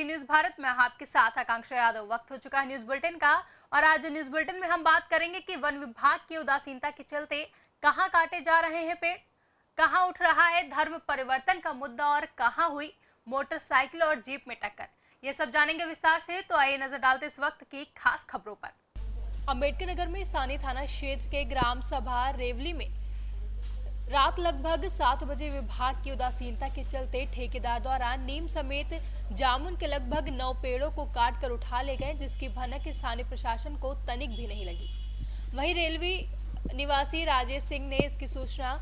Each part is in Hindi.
जी न्यूज भारत में आपके साथ आकांक्षा यादव। वक्त हो चुका है न्यूज बुलेटिन का और आज न्यूज बुलेटिन में हम बात करेंगे कि वन विभाग की उदासीनता के चलते कहां काटे जा रहे हैं पेड़, कहां उठ रहा है धर्म परिवर्तन का मुद्दा और कहां हुई मोटरसाइकिल और जीप में टक्कर। ये सब जानेंगे विस्तार से, तो आइए नजर डालते इस वक्त की खास खबरों पर। अम्बेडकर नगर में स्थानीय थाना क्षेत्र के ग्राम सभा रेवली में रात लगभग 7 बजे विभाग की उदासीनता के चलते ठेकेदार द्वारा नीम समेत जामुन के लगभग 9 पेड़ों को काटकर उठा ले गए, जिसकी भनक स्थानीय प्रशासन को तनिक भी नहीं लगी। वहीं रेलवे निवासी राजेश सिंह ने इसकी सूचना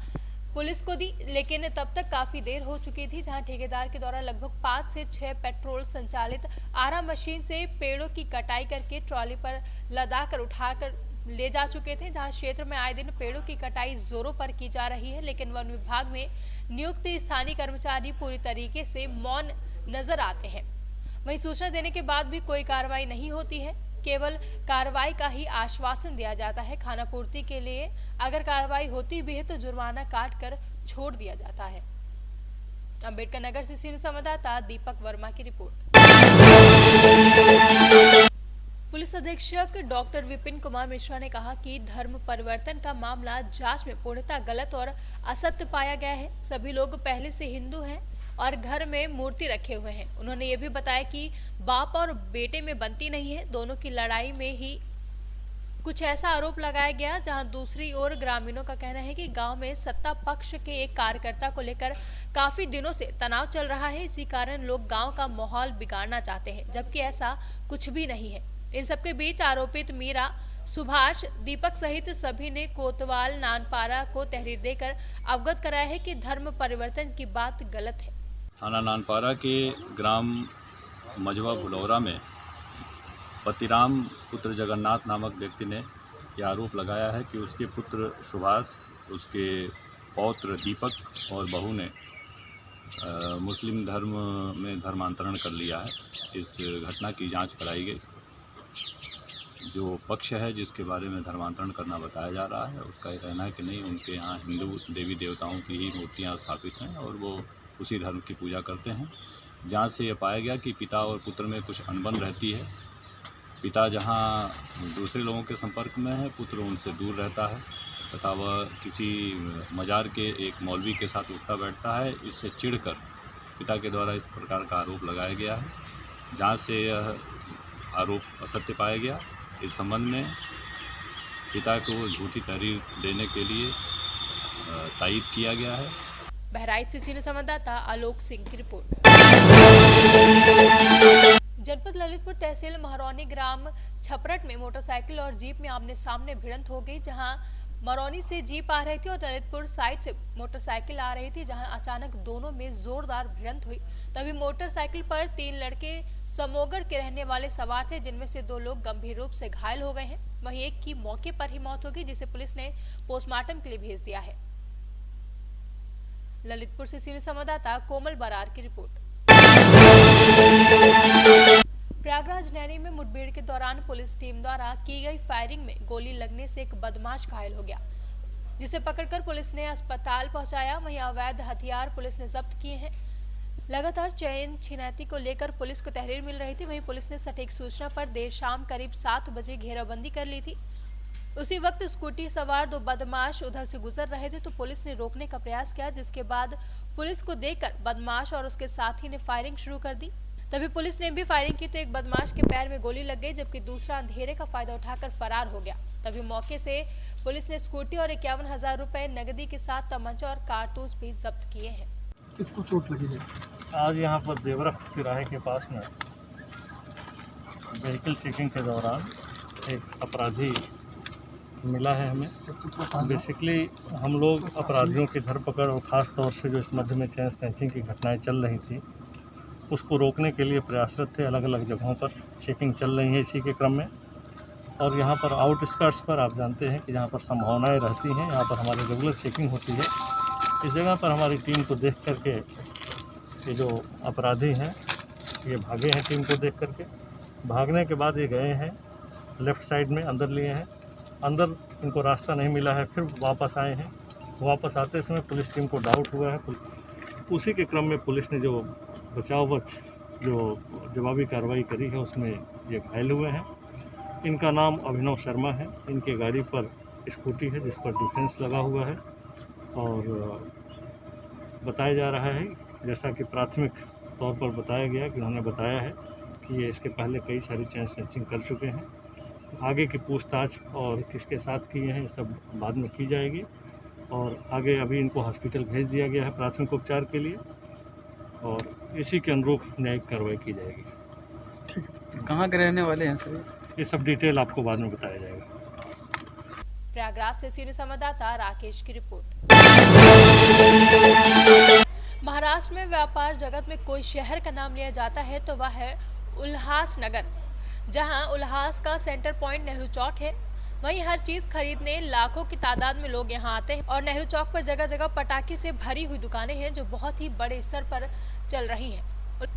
पुलिस को दी, लेकिन तब तक काफी देर हो चुकी थी, जहां ठेकेदार के द्वारा लगभग 5 से 6 पेट्रोल संचालित आरा मशीन से पेड़ों की कटाई करके ट्रॉली पर लदाकर उठाकर ले जा चुके थे। जहां क्षेत्र में आए दिन पेड़ों की कटाई जोरों पर की जा रही है, लेकिन वन विभाग में नियुक्त स्थानीय कर्मचारी पूरी तरीके से मौन नजर आते हैं। वहीं सूचना देने के बाद भी कोई कार्रवाई नहीं होती है, केवल कार्रवाई का ही आश्वासन दिया जाता है। खाना पूर्ति के लिए अगर कार्रवाई होती भी है तो जुर्माना काट कर छोड़ दिया जाता है। अम्बेडकर नगर से सीनियर संवाददाता दीपक वर्मा की रिपोर्ट। पुलिस अधीक्षक डॉक्टर विपिन कुमार मिश्रा ने कहा कि धर्म परिवर्तन का मामला जांच में पूर्णतः गलत और असत्य पाया गया है। सभी लोग पहले से हिंदू हैं और घर में मूर्ति रखे हुए हैं। उन्होंने ये भी बताया कि बाप और बेटे में बनती नहीं है, दोनों की लड़ाई में ही कुछ ऐसा आरोप लगाया गया। जहां दूसरी ओर ग्रामीणों का कहना है कि गांव में सत्ता पक्ष के एक कार्यकर्ता को लेकर काफी दिनों से तनाव चल रहा है, इसी कारण लोग गांव का माहौल बिगाड़ना चाहते हैं, जबकि ऐसा कुछ भी नहीं है। इन सबके बीच आरोपित मीरा, सुभाष, दीपक सहित सभी ने कोतवाल नानपारा को तहरीर देकर अवगत कराया है कि धर्म परिवर्तन की बात गलत है। थाना नानपारा के ग्राम मजवा भुलौरा में पतिराम पुत्र जगन्नाथ नामक व्यक्ति ने यह आरोप लगाया है कि उसके पुत्र सुभाष, उसके पौत्र दीपक और बहू ने मुस्लिम धर्म में धर्मांतरण कर लिया है। इस घटना की जांच कराई गई। जो पक्ष है जिसके बारे में धर्मांतरण करना बताया जा रहा है, उसका ये कहना है कि नहीं, उनके यहाँ हिंदू देवी देवताओं की ही मूर्तियाँ स्थापित हैं और वो उसी धर्म की पूजा करते हैं। जांच से यह पाया गया कि पिता और पुत्र में कुछ अनबन रहती है। पिता जहाँ दूसरे लोगों के संपर्क में है, पुत्र उनसे दूर रहता है तथा वह किसी मजार के एक मौलवी के साथ उठता बैठता है। इससे चिढ़कर पिता के द्वारा इस प्रकार का आरोप लगाया गया है। जांच से यह आरोप असत्य पाया गया। इस संबंध में पिता को झूठी तहरीर देने के लिए तायीद किया गया है। बहराइच से सीनियर संवाददाता आलोक सिंह की रिपोर्ट। जनपद ललितपुर तहसील महरौनी ग्राम छपरट में मोटरसाइकिल और जीप में आमने सामने भिड़ंत हो गई। जहां मरौनी से जीप आ रही थी और ललितपुर साइड से मोटरसाइकिल आ रही थी, जहां अचानक दोनों में जोरदार भिड़ंत हुई। तभी मोटरसाइकिल पर 3 लड़के समोगढ़ के रहने वाले सवार थे, जिनमें से 2 लोग गंभीर रूप से घायल हो गए हैं। वहीं एक की मौके पर ही मौत हो गई, जिसे पुलिस ने पोस्टमार्टम के लिए भेज दिया है। ललितपुर से सीनियर संवाददाता कोमल बरार की रिपोर्ट। प्रयागराज नैनी में मुठभेड़ के दौरान पुलिस टीम द्वारा की गई फायरिंग में गोली लगने से एक बदमाश घायल हो गया, जिसे पकड़कर पुलिस ने अस्पताल पहुंचाया। वहीं अवैध हथियार पुलिस ने जब्त किए हैं। लगातार चयन छिनैती को लेकर पुलिस को तहरीर मिल रही थी। वहीं पुलिस ने सटीक सूचना पर देर शाम करीब 7 बजे घेराबंदी कर ली थी। उसी वक्त स्कूटी सवार 2 बदमाश उधर से गुजर रहे थे, तो पुलिस ने रोकने का प्रयास किया, जिसके बाद पुलिस को देखकर बदमाश और उसके साथी ने फायरिंग शुरू कर दी। तभी पुलिस ने भी फायरिंग की तो एक बदमाश के पैर में गोली लग गई, जबकि दूसरा अंधेरे का फायदा उठाकर फरार हो गया। तभी मौके से पुलिस ने स्कूटी और 51,000 रुपए नकदी के साथ तमंचा और कारतूस भी जब्त किए हैं। किसको चोट लगी है? आज यहाँ पर देवरख तिराहे के पास में व्हीकल चेकिंग के दौरान एक अपराधी मिला है हमें। बेसिकली हम लोग अपराधियों की धरपकड़ और ख़ास तौर से जो इस मध्य में चेन स्नैचिंग की घटनाएं चल रही थी, उसको रोकने के लिए प्रयासरत थे। अलग अलग जगहों पर चेकिंग चल रही है इसी के क्रम में। और यहाँ पर आउटस्कर्ट्स पर आप जानते हैं कि जहाँ पर संभावनाएं रहती हैं, यहाँ पर हमारी रेगुलर चेकिंग होती है। इस जगह पर हमारी टीम को देख करके ये जो अपराधी हैं ये भागे हैं। टीम को देख करके भागने के बाद ये गए हैं लेफ़्ट साइड में, अंदर लिए हैं। अंदर इनको रास्ता नहीं मिला है, फिर वापस आए हैं। वापस आते समय पुलिस टीम को डाउट हुआ है। उसी के क्रम में पुलिस ने जो बचाव जो जवाबी कार्रवाई करी है उसमें ये घायल हुए हैं। इनका नाम अभिनव शर्मा है। इनके गाड़ी पर स्कूटी है जिस पर डिफेंस लगा हुआ है और बताया जा रहा है, जैसा कि प्राथमिक तौर पर बताया गया कि उन्होंने बताया है कि ये इसके पहले कई सारी चेन स्नैचिंग कर चुके हैं। आगे की पूछताछ और किसके साथ किए हैं ये सब बाद में की जाएगी और आगे अभी इनको हॉस्पिटल भेज दिया गया है प्राथमिक उपचार के लिए और इसी के अनुरूप न्यायिक कार्रवाई की जाएगी। ठीक है, कहाँ के रहने वाले हैं सर? ये सब डिटेल आपको बाद में बताया जाएगा। प्रयागराज से सीनियर संवाददाता राकेश की रिपोर्ट। महाराष्ट्र में व्यापार जगत में कोई शहर का नाम लिया जाता है तो वह है उल्हासनगर, जहां उल्हास का सेंटर पॉइंट नेहरू चौक है। वहीं हर चीज खरीदने लाखों की तादाद में लोग यहां आते हैं और नेहरू चौक पर जगह जगह पटाखे से भरी हुई दुकानें हैं जो बहुत ही बड़े स्तर पर चल रही हैं।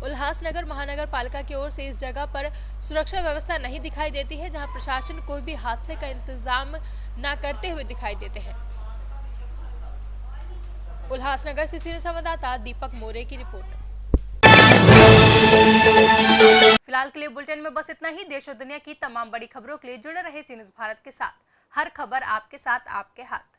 उल्हासनगर महानगर पालिका की ओर से इस जगह पर सुरक्षा व्यवस्था नहीं दिखाई देती है, जहां प्रशासन कोई भी हादसे का इंतजाम न करते हुए दिखाई देते हैं। उल्हासनगर से सीनियर संवाददाता दीपक मोरे की रिपोर्ट। फिलहाल के लिए बुलेटिन में बस इतना ही। देश और दुनिया की तमाम बड़ी खबरों के लिए जुड़े रहे सी न्यूज़ भारत के साथ। हर खबर आपके साथ, आपके हाथ।